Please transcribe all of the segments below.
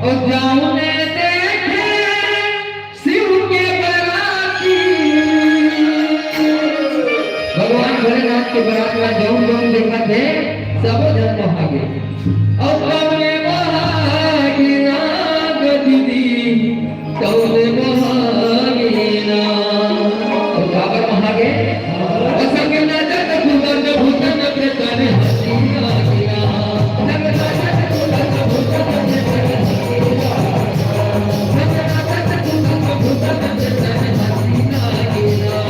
और जाऊने देखे शिव के बराती, भगवान भोलेनाथ के बरात में जाऊं देखा थे सब जन महागे और कौने महागिना गदीदी कौने महागिना और काबर महागे और संगे नजर भूतन भूतन प्रेतन हसीना गिना नजर भूतन भूतन प्रेतन हसीना नजर भूतन प्रेतन हसीना गिना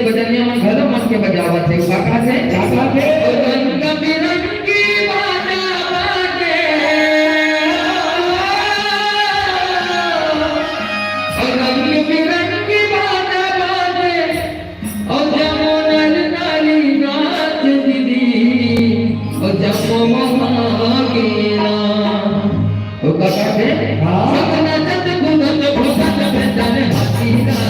बजनिया मन घर मन के बजावत है काका से और रंग बिरंगी बाजा बाजे और रंग बिरंगी बाजा बाजे और जमुनल नाली नाच दीदी और जमो महागीना ओ काका से सतना जत गुणन भूतन बेतन हसीना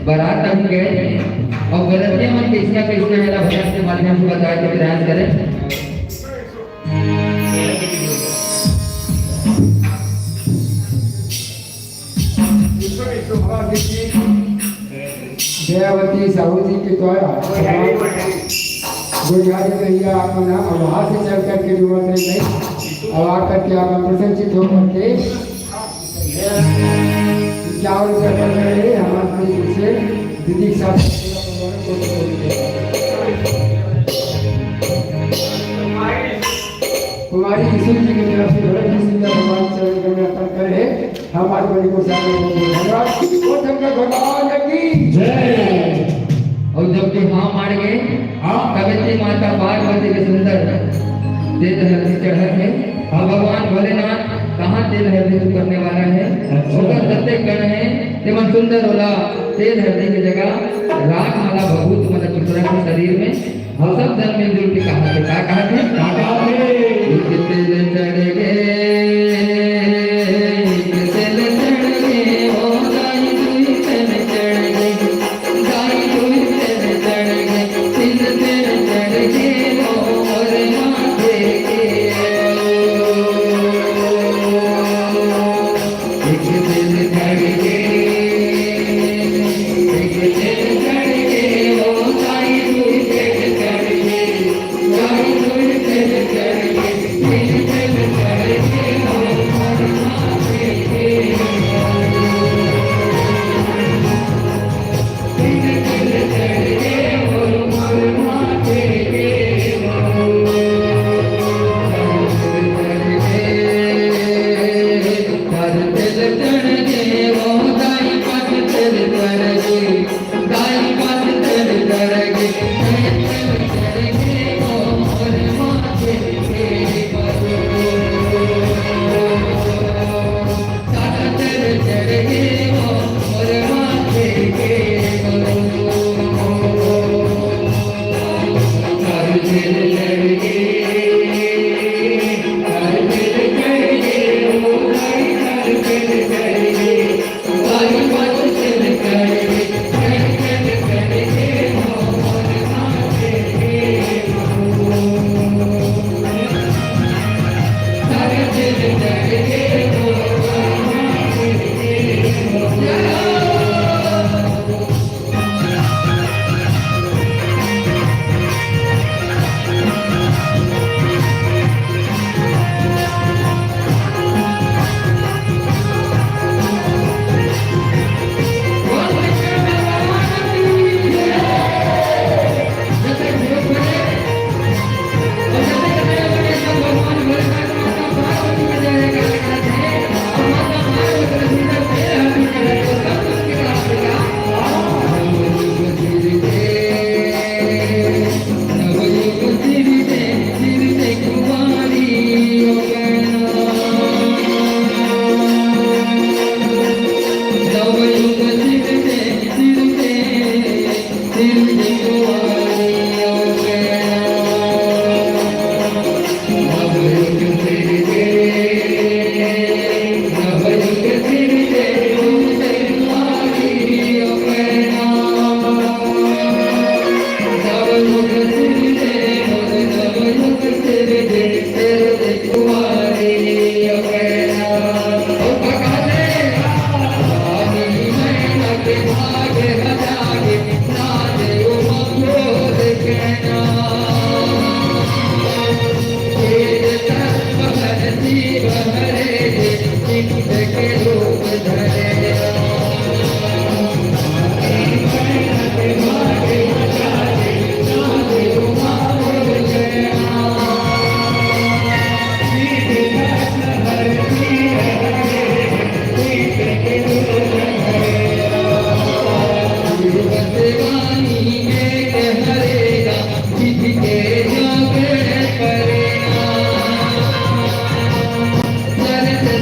बारात हम गए और गलतियां मन कैसा कैसा है ना भजन के माध्यम से बताए के प्रयास करें। दयावती साहू जी के द्वारा गुरुवारी कहिए आप ना और वहाँ से चल करके जरूरत नहीं और आकर के आप प्रसन्नचित होकर के चावल कर रहे हमारे से दीदी के साथ कुमारी किशोर जी की तरफ से बड़े सुंदर भगवान चरण में अर्पण करे हमारे बड़ी को साथ धन्यवाद भगवान की जय। और जब के हाँ मार गए कवित्री माता पार्वती के सुंदर दे हल्दी चढ़ा के सुंदर होला ते धरने की जगह राग माला भभूत माला चित्रा के शरीर में हम सब जन मिलजुल के कहा थे क्या कहा थे तेल चढ़ गए तेल चढ़ गए ओ गाई दुई तेल चढ़ गए गाई दुई तेल चढ़ गए तिल तेल चढ़ गए मोर माथे के एक तेल चढ़ गए एक तेल चढ़ गए ओ गाई दुई तेल चढ़ गए गाई दुई तेल चढ़ गए तिल तेल चढ़ गए मोर माथे के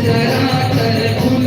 चरा चर फूल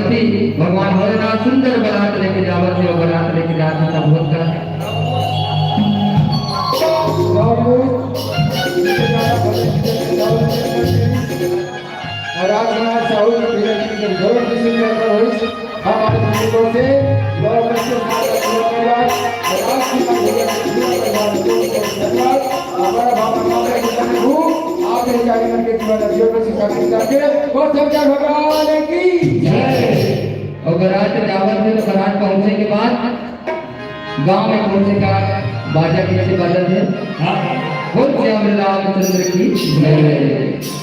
भगवती भगवान भोलेनाथ सुंदर बारात लेके जावत है और बारात लेके जाते तब होता है और आज हमारा साहू की गौरव किसी में हुई हमारे बुजुर्गों से गौरव के साथ धन्यवाद हमारा भावना प्रभु आप जागरण के द्वारा जीवन से साबित करके और सबका भगवान की जय। और बारात जावत है तो बारात पहुंचने के बाद गांव में पहुंचे का बाजा कैसे बाजा थे बोल श्याम रामचंद्र की जय।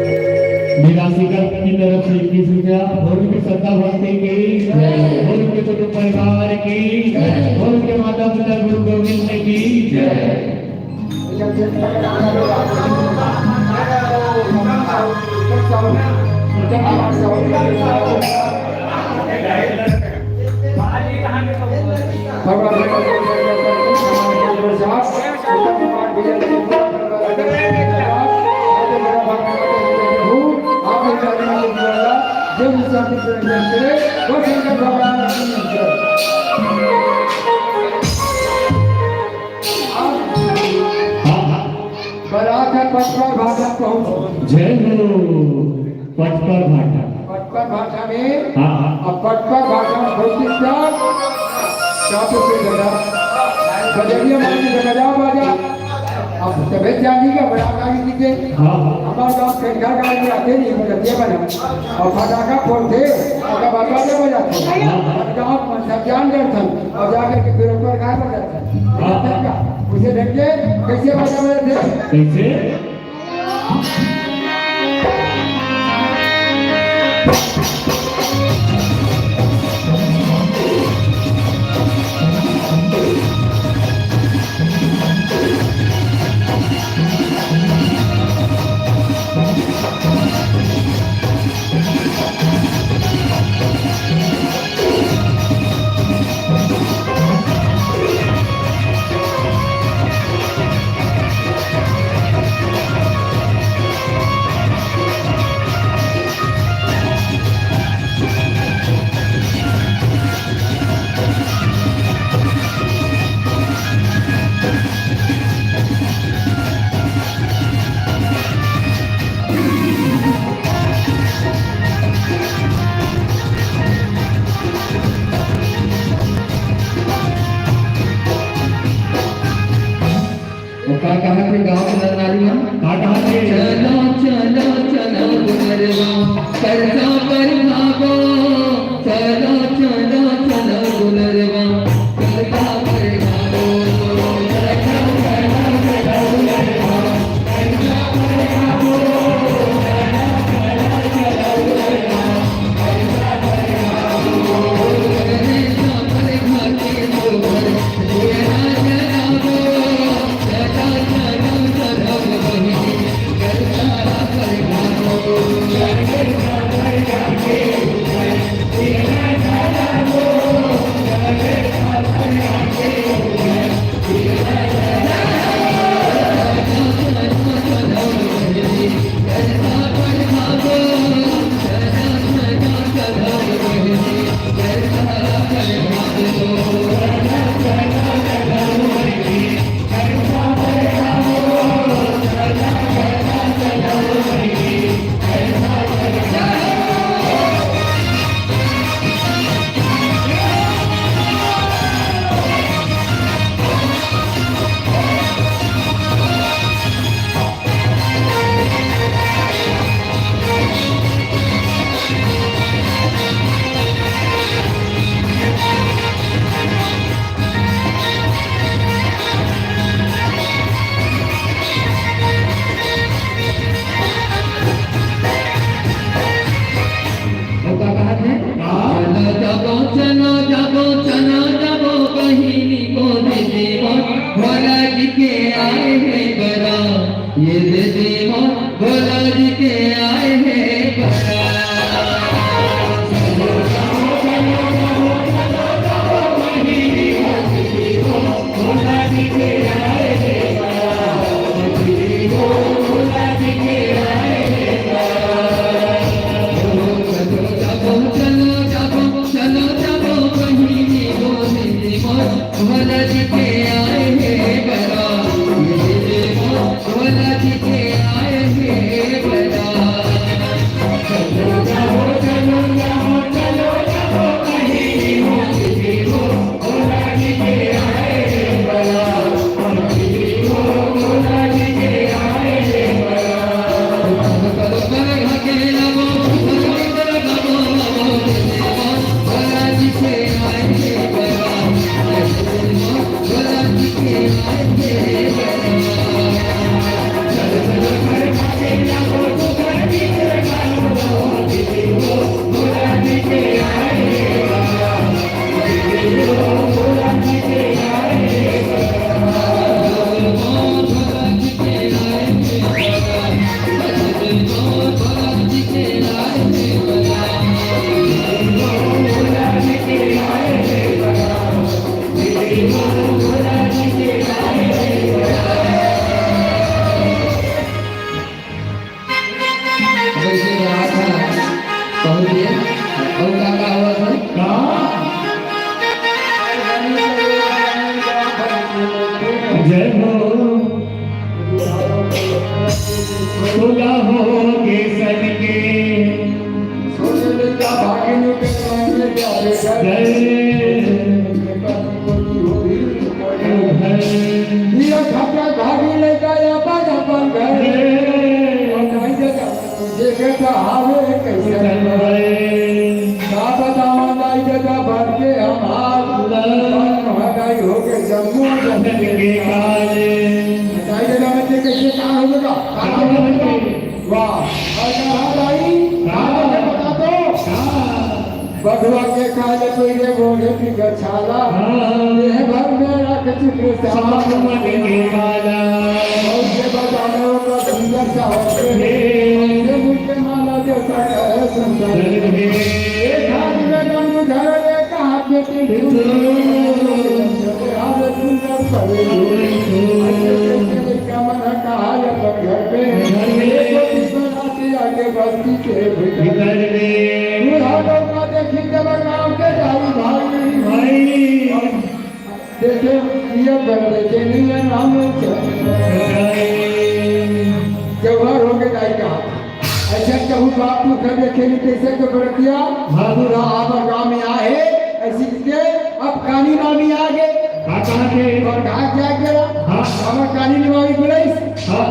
निराशिका की तरफ से 21 रुपया और उनकी श्रद्धा भक्ति की और उनके कुटुंब परिवार की और उनके माता पिता गुरु गोविंद की जय। पटपर भाषा पहुंच जय हो पटपर भाषा पटपर भाषा में हाँ अब पटपर भाषा में भौतिक बजरिया मानी से बजा बाजा अब तबियत जानी का बड़ा गाड़ी दिखे हमारे गाँव के घर गाड़ी में आते नहीं बजते बना और फटाखा फोड़ते और बाजा बजाते गाँव में सब जान दर्शन और जाकर के फिर ऊपर घर बजाते उसे देख के कैसे बाजा बजाते कैसे का कहा कि गांव के नर नारियां काटा के चलो चलो चलो गुनरवा करजा पर भागो चलो चलो चलो गुनरवा करजा पर भागो करजा पर भागो करजा पर भागो ये देवी माँ भोला जी के आए हैं भोला जी के आए हैं भोला जी के आए हैं चलो जाबो चलो जाबो बहिनी बोली भोला जी के आए हैं बरा भोला जी के आए हैं बरा चलो जाओ चलो जाओ चलो जाओ बहिनी बोली भोला जी के आए हैं बरा भोला जी के आए हैं बरा करो कर के लगो कर लगो भोला जी के आए हैं बरा भोला जी के आए हैं जय हो सुला हो केसर के भागी ले गया अपन घर देखा हावे कैसे भर के हमारी हो के जम्मू के काले कैसे कहा होगा वाह बता दो बधुआ के काले तो ये बोले की गछाला भर में रख चुके के काला बताने का सुंदर सा मुझे माला जैसा सुंदर आगे बस्ती के भीतर देखी जब गाँव के जाई भाई देखे ये बंदे नहीं नाम जवाहर हो गए जाई का ऐसा कहूँ बाप तू कर देखे कैसे तो कर दिया भादुरा आप गाँव में आए ऐसी के अब कानी नामी आ गए कहाँ के और कहा क्या गया हमारे कानी निवाई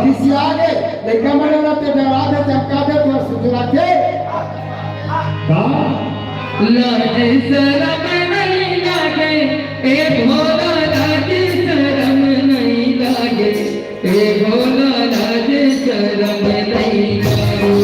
ऋषि आगे लड़का मरे ना तो डरा दे चमका दे तो सुधरा के लाज शरम नहीं लागे ए भोला, लाज शरम नहीं लागे ए भोला, लाज शरम नहीं लागे।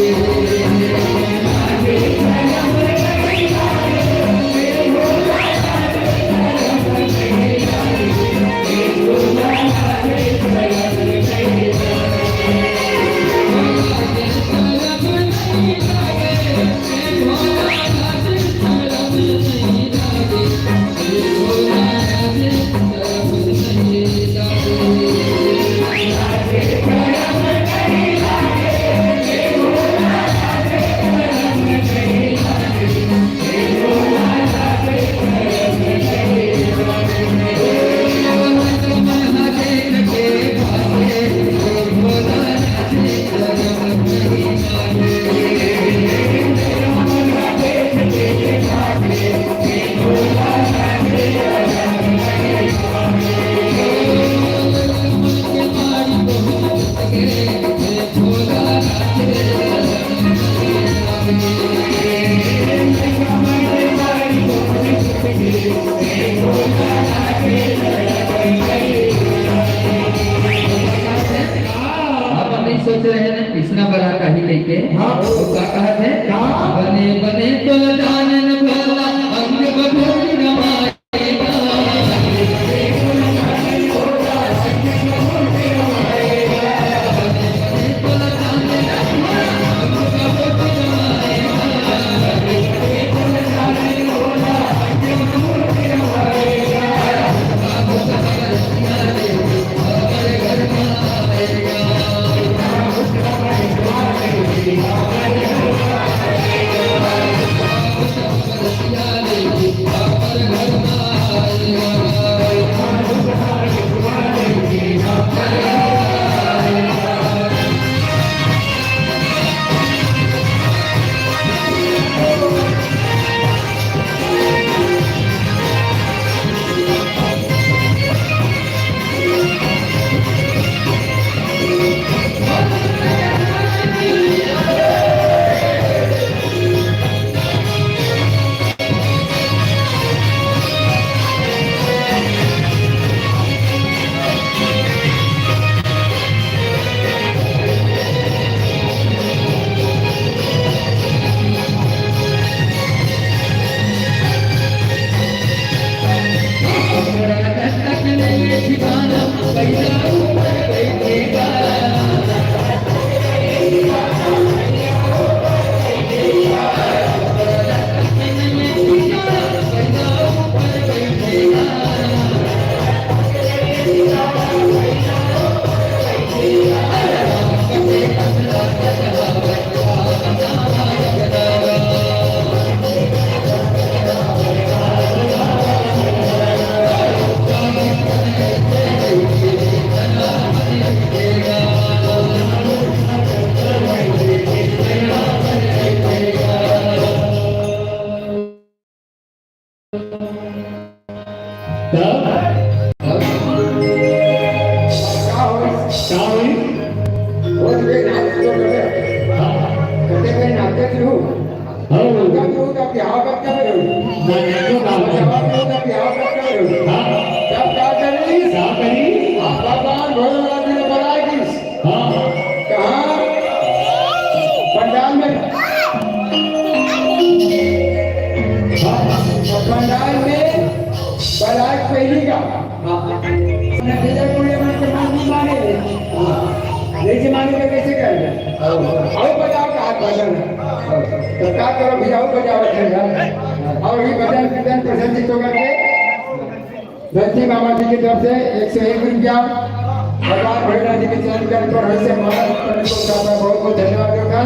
सोच रहे हैं कृष्णा बड़ा का ही लेके तो क्या कहत है बने बने तो जानन भोला अंग बधोरी रमाएगा। धरती मामा जी की तरफ से 101 रुपया भगवान भोलेनाथ जी के चरण कर पर ऐसे महाराज करने को चाहता बहुत बहुत धन्यवाद देगा।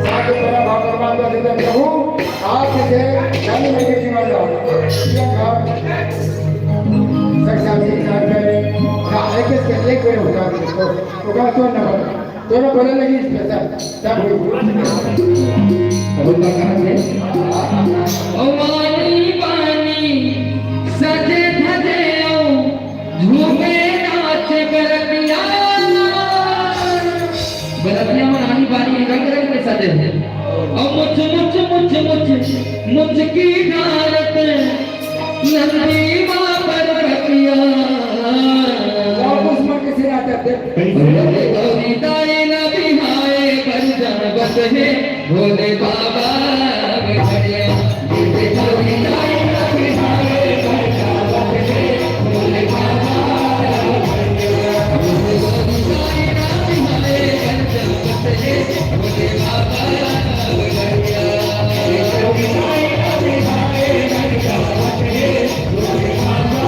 साथ ही मेरा भाव भगवान का देता प्रभु आप से जानी में के जीवन जाओ शांति साथ में ना एक बार होता तो का तो ना तो ना बोले लगी स्पेशल तब बहुत कहा है ओ वाली पानी सजे धजे झूमे नाच करतिया मुझकी भारत नंदी माँ पर कटिया और उस मन के सिर आते थे भोले गौरी दाई न बिहाए कर जनबत है भोले बाबा बिहारे भोले गौरी दाई न बिहाए कर जनबत है भोले बाबा भोले गौरी दाई न बिहाए कर जनबत है भोले बाबा बिहारिया गौरी दाई न बिहाए कर जनबत है भोले बाबा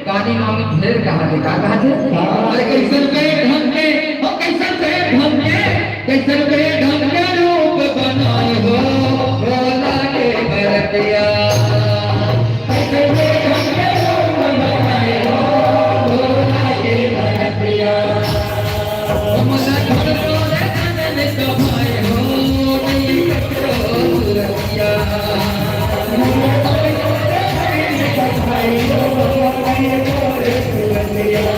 गाड़ी में ढेर कहा थे कहा थे अरे कैसन के ढंग के हो कैसन के ढंग के कैसन के ढंग के रूप बनाए हो भोला के बरतिया कैसन के ढंग के रूप बनाए हो भोला के बरतिया हमरा घर तोरे तन कमाए हो नहीं करो सुरतिया Hãy subscribe cho kênh Ghiền Mì Gõ để không bỏ lỡ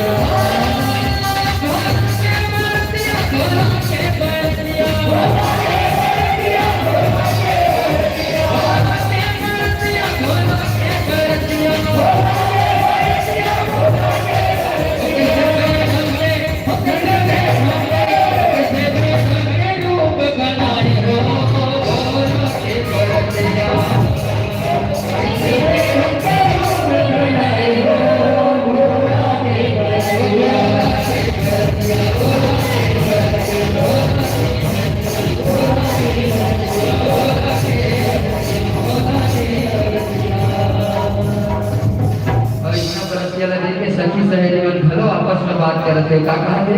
करते हो, का कहा थे?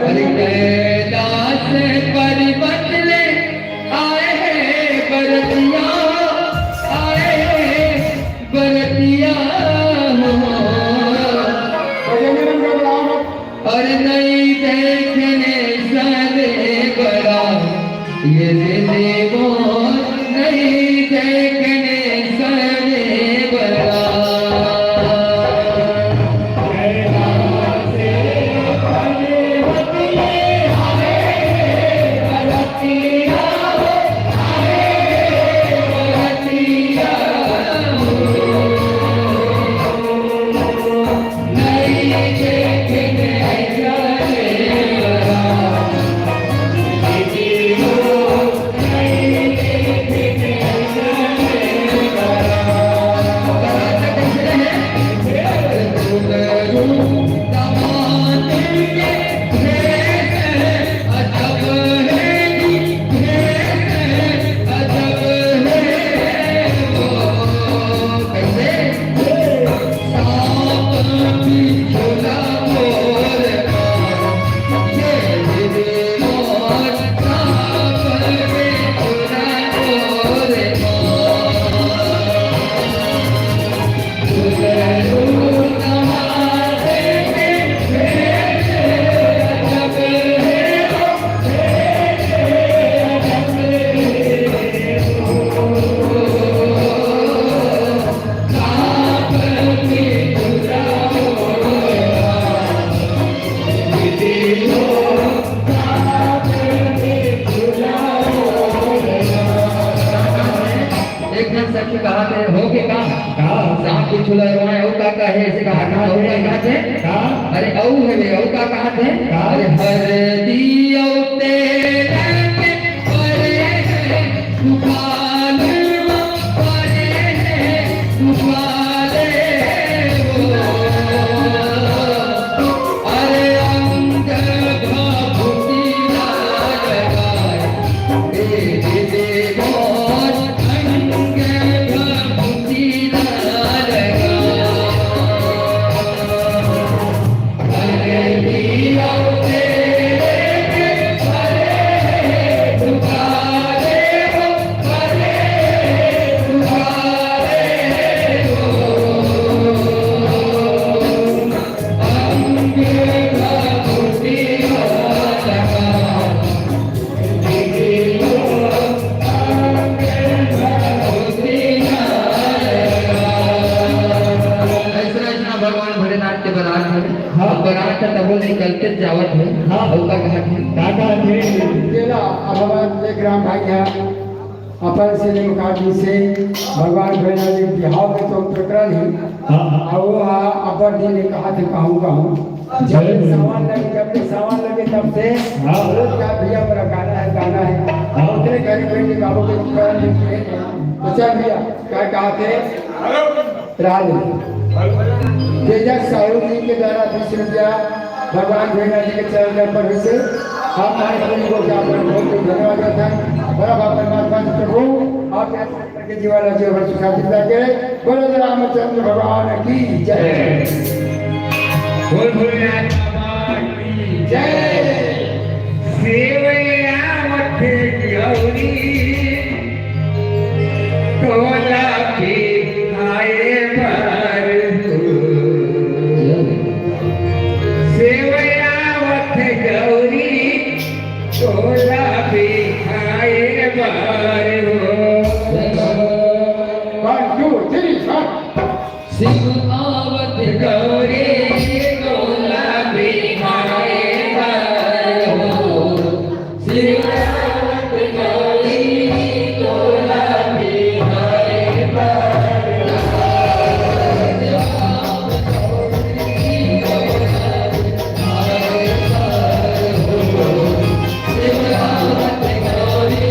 अरे कैलाश पर्वत ले आए हैं बरतिया, आए हैं बरतिया और नहीं देखने सारे बड़ा ये देवो, नहीं देखने सारे बड़ा। कहा थे हो के का सांप कुछ लड़वाए औ का है ऐसे कहा था औ का कहा थे अरे औ है वे औ का कहा थे अरे हर दियो तेरे के परे है सुखाल परे है सुखाल अरे अंग भभूति लगाए दे दे मोर अंग बरात तब निकलते जावत है और का कहा थे केला अब हमारे एक राम भाई है अपन से मुकाबले से भगवान भोलेनाथ जी बिहाव में तो टकरा नहीं और वो अपर जी ने कहा थे कहूँ जब सामान लगे तब से रोज का भैया मेरा गाना है उतने गरीब भाई ने बाबू के तो चल भैया क्या कहा थे राज तेजक साहू जी के द्वारा 20 रुपया भगवान भोलेनाथ जी के चरण पर से आप हमारे को बहुत धन्यवाद देता है। बड़ा बाबा परमात्मा प्रभु आपके जीवन जीवन सुखाचिता करे। बोलो रामचंद्र भगवान की जय। बोल भोलेनाथ बाबा की जय। सेवया मथे गौरी तोला के आए पर सेवया मथे गौरी तोला भी आए पर वन टू थ्री शिव आवत गौरी तोला भी आए पर शिव आवत गौरी तोला भी आए पर शिव आवत गौरी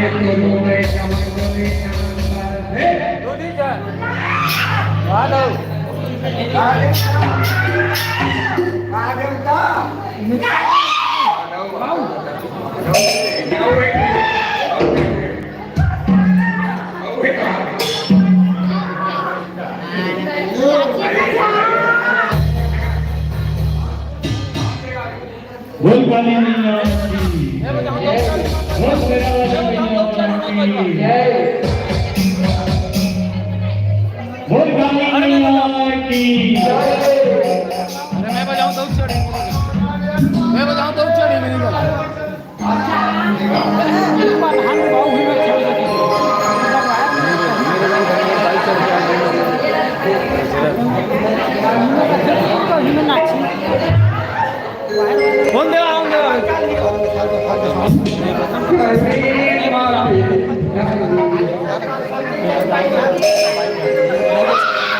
તેરું રે કમર દોરે હે દોડી જા વાલો बोल काली मैया की बोल शेरावाली मैया की बोल काली मैया की मैं बजाऊं तो चढ़ी मैं बजाऊं तो चढ़ी मेरी गला एक बार हम बाऊ भी में खेल लगी फोन दे आऊंगा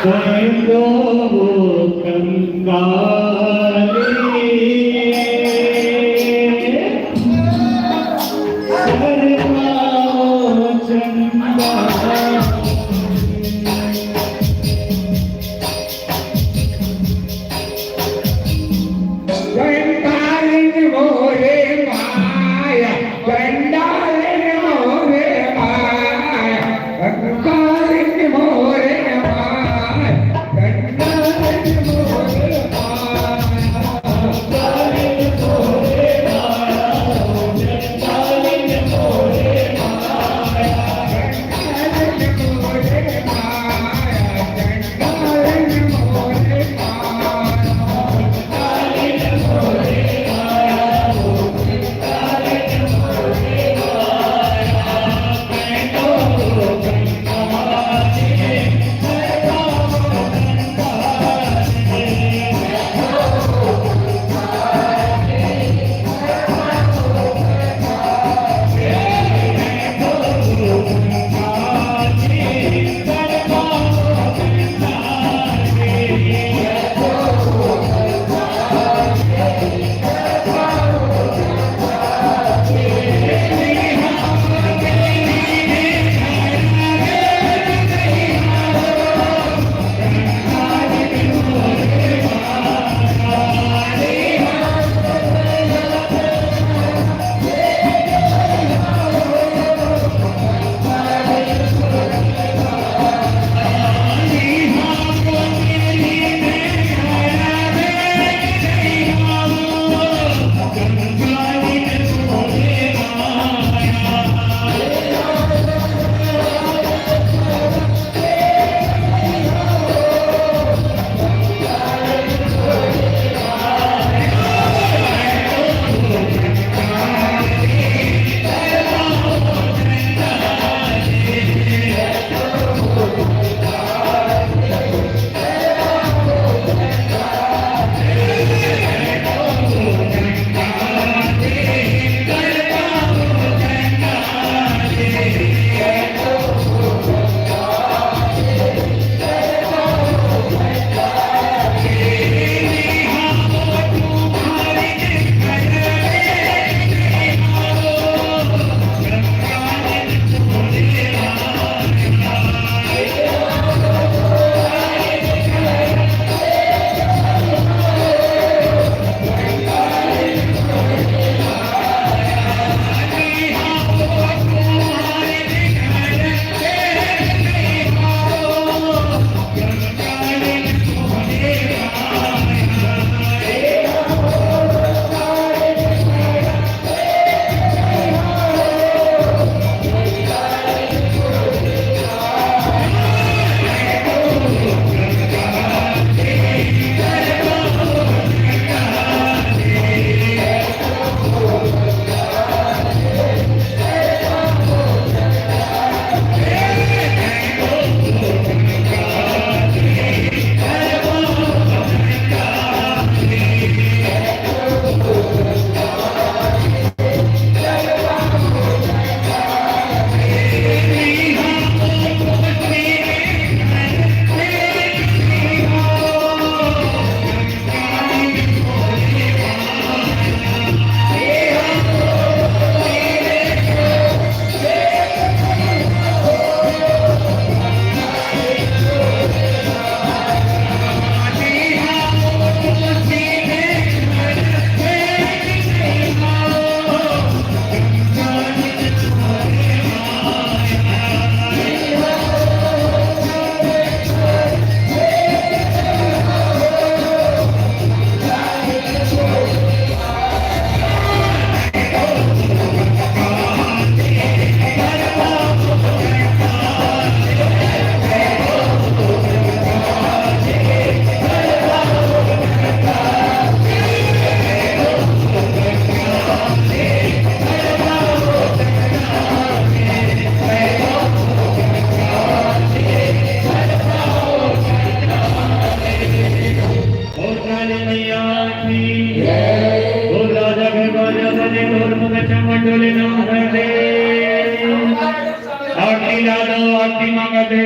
कोइंदो कंगाली सरनाओ चंदा गंडालिन मोरे माया गंडालिन मोरे माया गंडालिन मोरे माया गंडालिन मोरे माया महिला दो आरती मांगते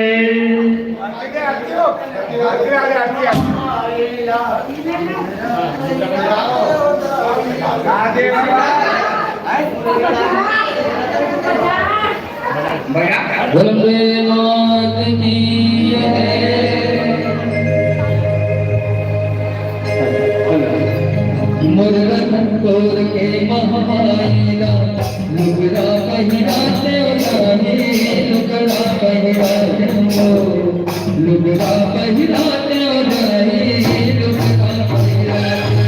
बोले मात की मुरलन तोर के महामाईला लुगड़ा पहिराते उठाने लुगड़ा पहिराते हो लुगड़ा पहिराते उठाने लुगड़ा पहिराते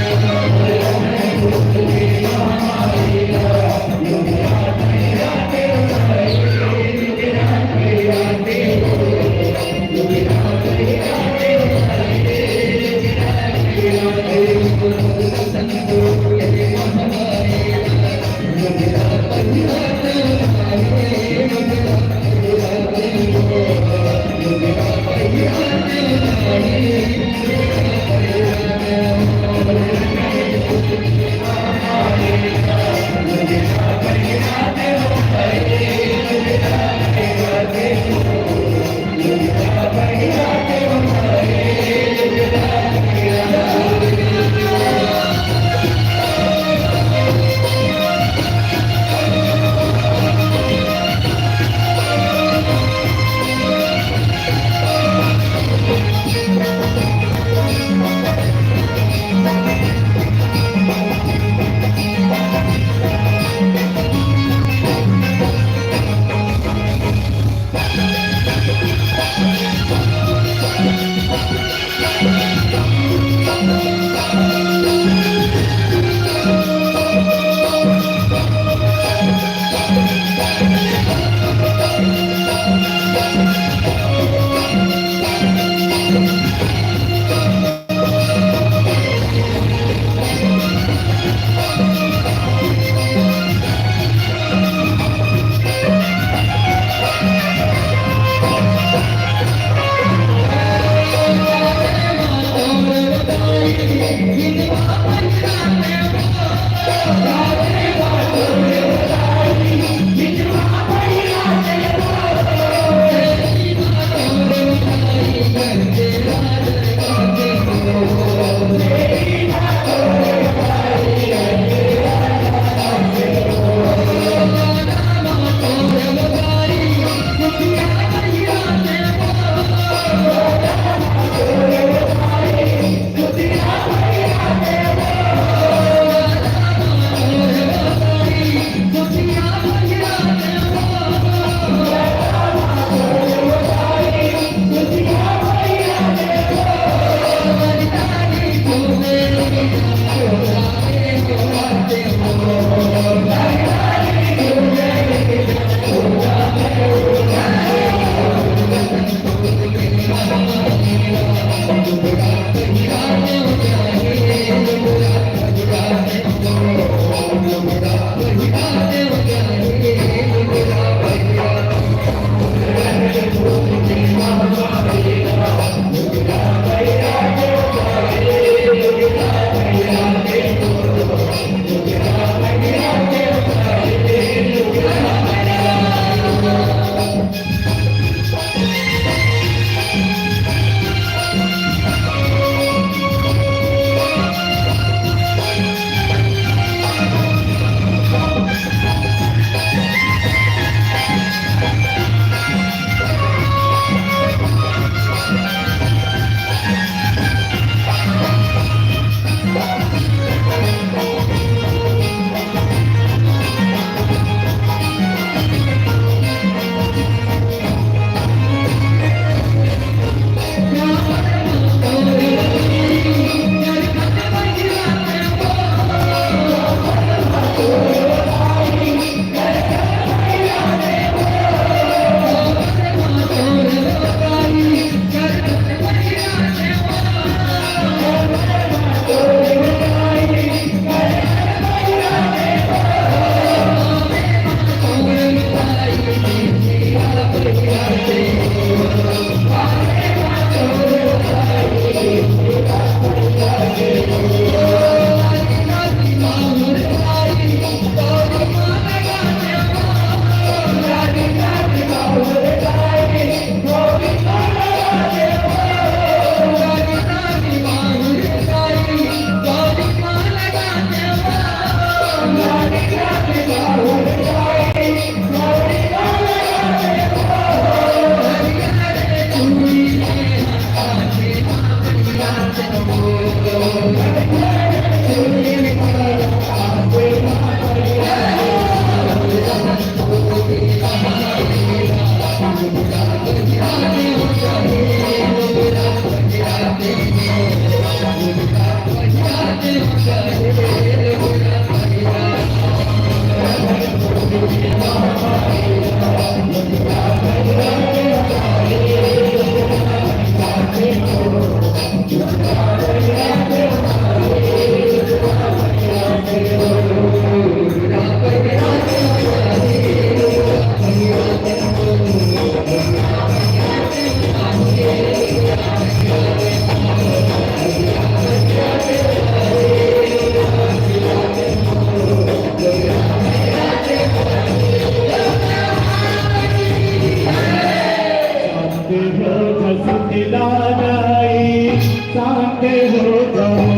हो जस दिला जाए साथे हो जाओ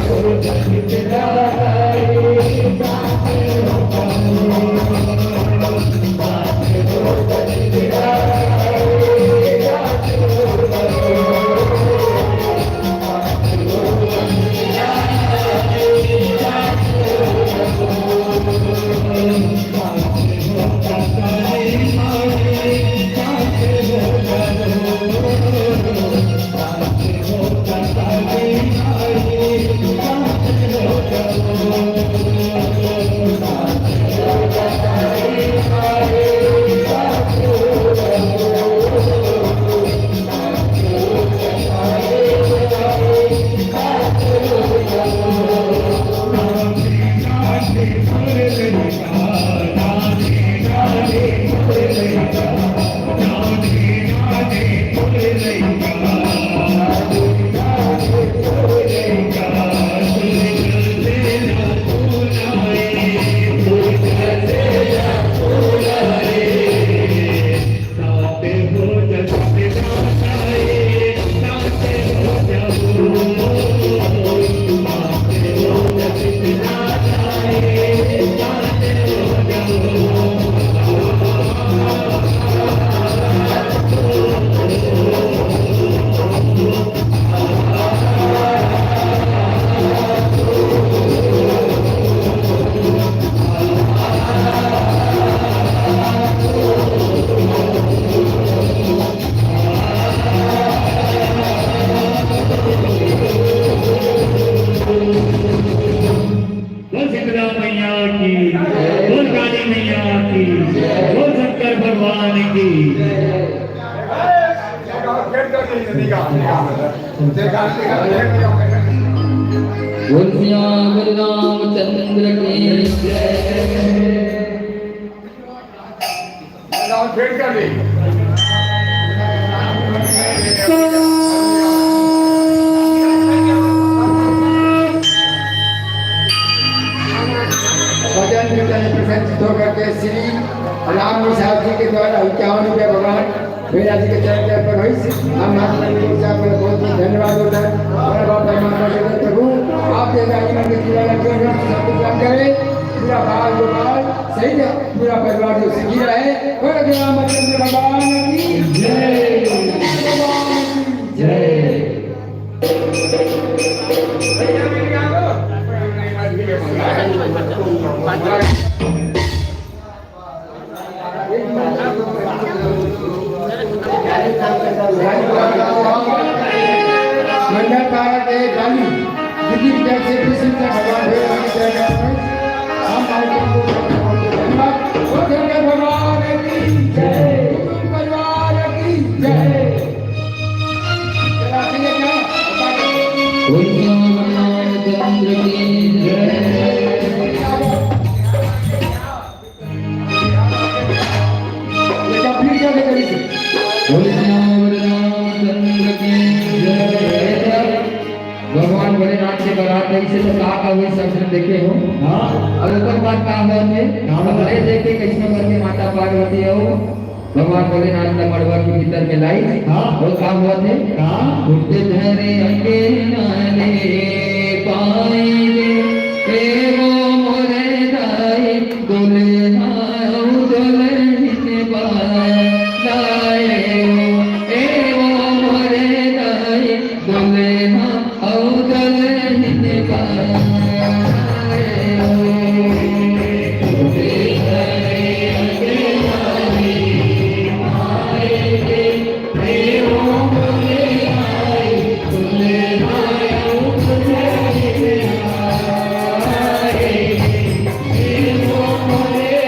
हो जस दिला जाए साथे हो जाओ साथे हो जस दिला बोल श्याम रामचंद्र की भजन कीर्तन प्रसंग होकर के श्री राम प्रसाद जी के द्वारा 51 रुपये भगवान भैया जी के चरण के पर हुई हम महात्मा जी को बहुत बहुत धन्यवाद होता है और बाप परमात्मा के प्रभु आप ये जीवन के जीवन के सब कुछ करें पूरा बाल गोपाल सही है पूरा परिवार जो सुखी रहे और रामचंद्र भगवान की जय जय मंडल तारा के गाली दिल्ली जब से कृष्ण का भगवान भगवान की जय परिवार की जय रामचंद्र की जय रामचंद्र की जय भगवान भोलेनाथ के बारात से तो कहा वही सब देखे हो और ऊपर बात कहा हुआ देखे कैसे करके माता पार्वती हो भगवान भोलेनाथ का मड़वा के भीतर में लाई और कहा हुआ थे उठते धरे अंगे नाले पाएंगे एवो मोरे दाई दुल्हा दुल्हन पाए एवो मोरे दाई दुल्हा दुल्हन पाए Hey,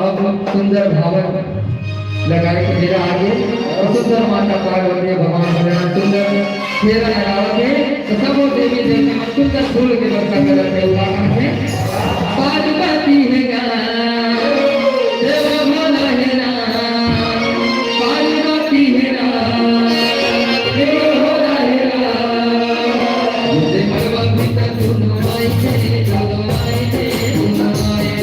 अब सुंदर भावन लगाए के मेरा आगे और सुंदर माता पार्वती भगवान भोलेनाथ सुंदर फेरा लगाओगे तो सब वो देवी देवता में सुंदर फूल के वर्षा करते हुआ है पार्वती है गाना देव भोला है ना पार्वती है ना देव भोला है ना ये मरवा भीतर दोनों आए थे दोनों आए थे दोनों आए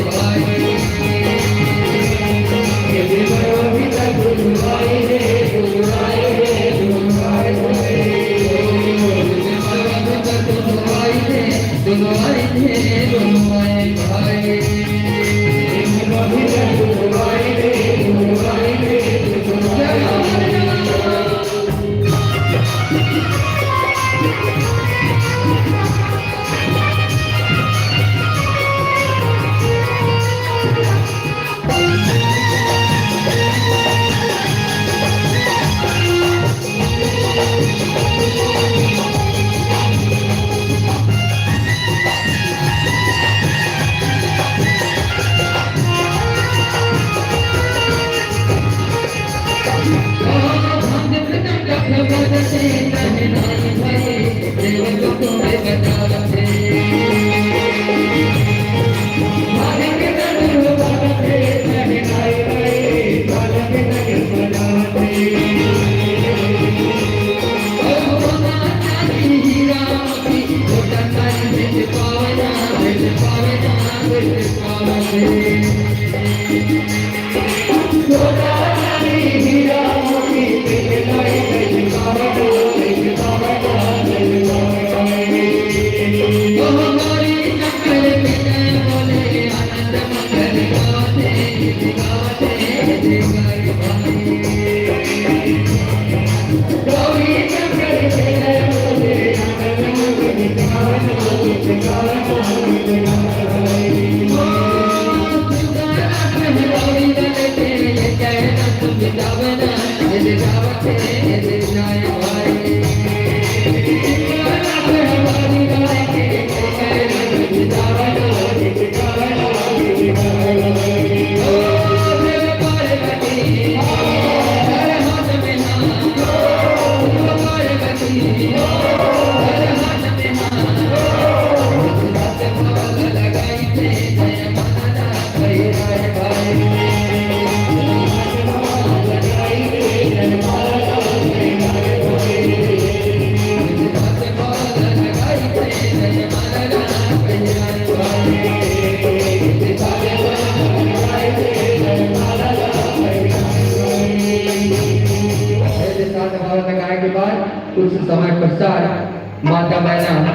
भाई कुछ समय पश्चात माता मैना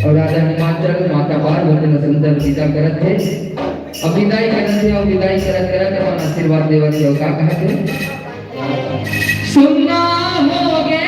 और राजा हिमाचल माता पार्वती सुंदर विदा करत है अब विदाई करत है और विदाई करत करत अपन आशीर्वाद देवत है का कहते सुनना होगे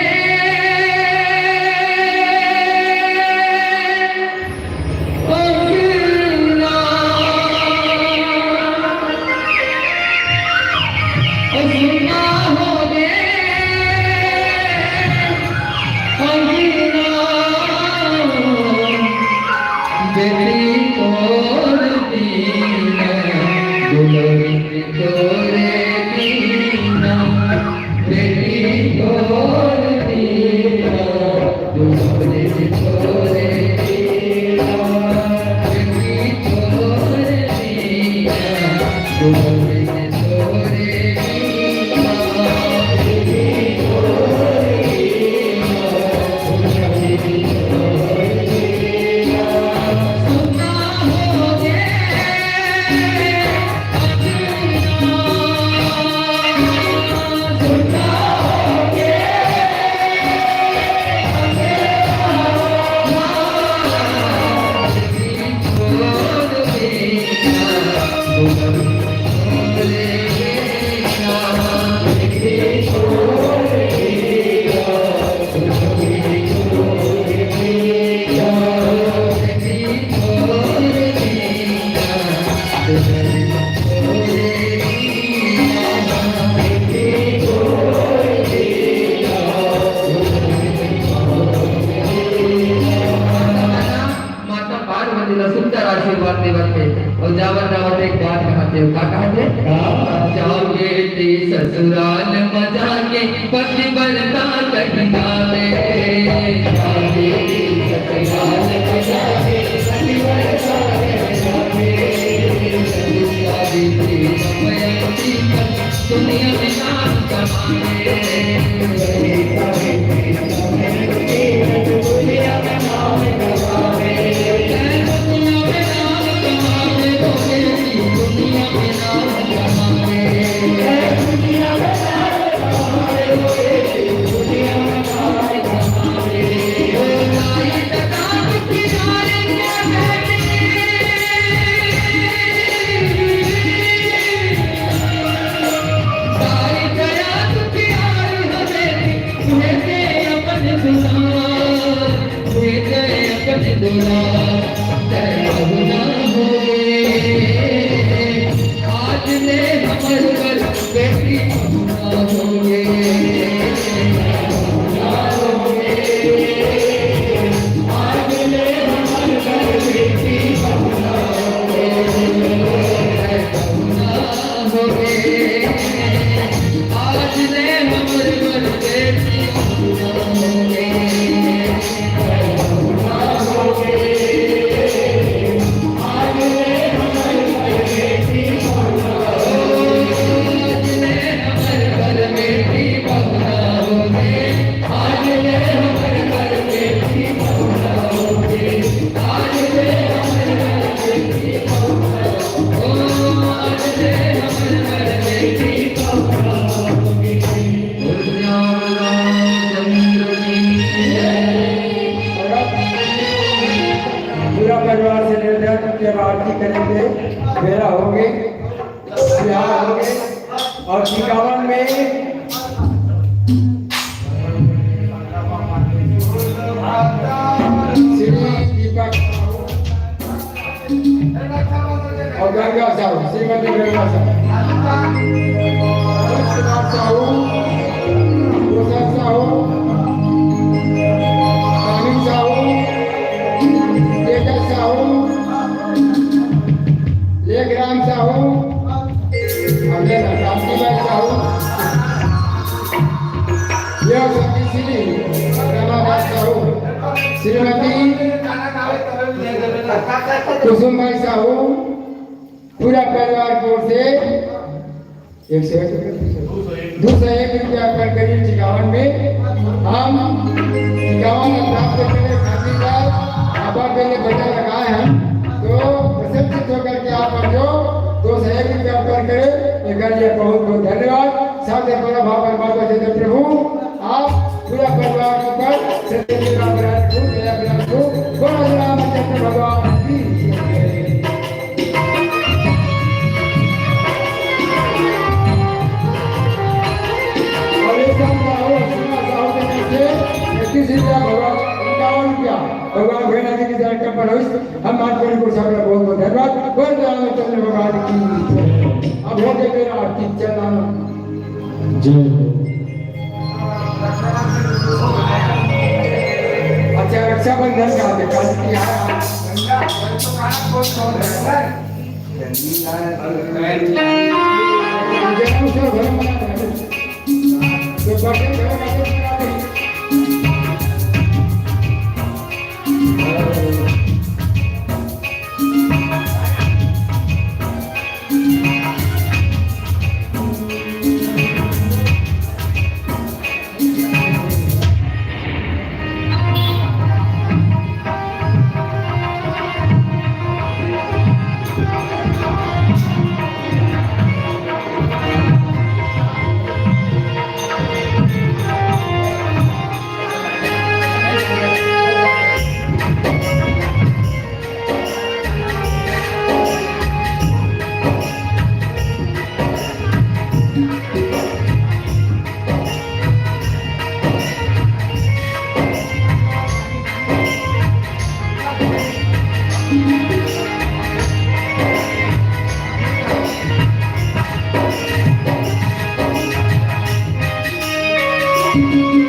तुला सुंदर आशीर्वाद देवते और जावर जावर एक बात कहते हो क्या कहते जाओगे ते ससुराल मजा के पति बनता कहिना में जाओगे ते ससुराल मजा के पति बनता कहिना में दुनिया में नाम कमाए दुनिया में नाम कमाए आज ने हमर पर बेटी होंगे आज ने हमर पर बेटी होंगे आज ने हमर पर बेटी होंगे परिवार से निर्धारित की आरती करेंगे मेरा होंगे बिहार होंगे और चिकावन में श्री दीपक और गंगा साहू श्रीमती गंगा साहू रोशन साहू कामिल साहू साहू लेखराम साहू रामजीभाई साहू यह श्री रमाबाई साहू श्रीमती कुसुमभाई साहू पूरा परिवार की ओर से 201 रुपया कर करीब चिकावन में हम चिकावन प्राप्त करने खातिर आभार के लिए बजा लगाए हैं तो प्रसन्नचित होकर के आप जो 201 रुपया कर करे एक लिए बहुत बहुत धन्यवाद साथ ही बड़ा भाव परमात्मा से प्रभु आप पूरा परिवार के ऊपर सदैव राम राजू दया राजू बोलो रामचंद्र भगवान की भगवान भोलेनाथ की जय कर पर हम बात करें को सब बहुत बहुत धन्यवाद बोल रामचंद्र भगवान की अब हो गए मेरा आरती चलाना जय अच्छा रक्षाबंधन का काल किया गंगा तो खाना बहुत छोड़ रहा है जन्म से भर मना तो बड़े घर Thank you.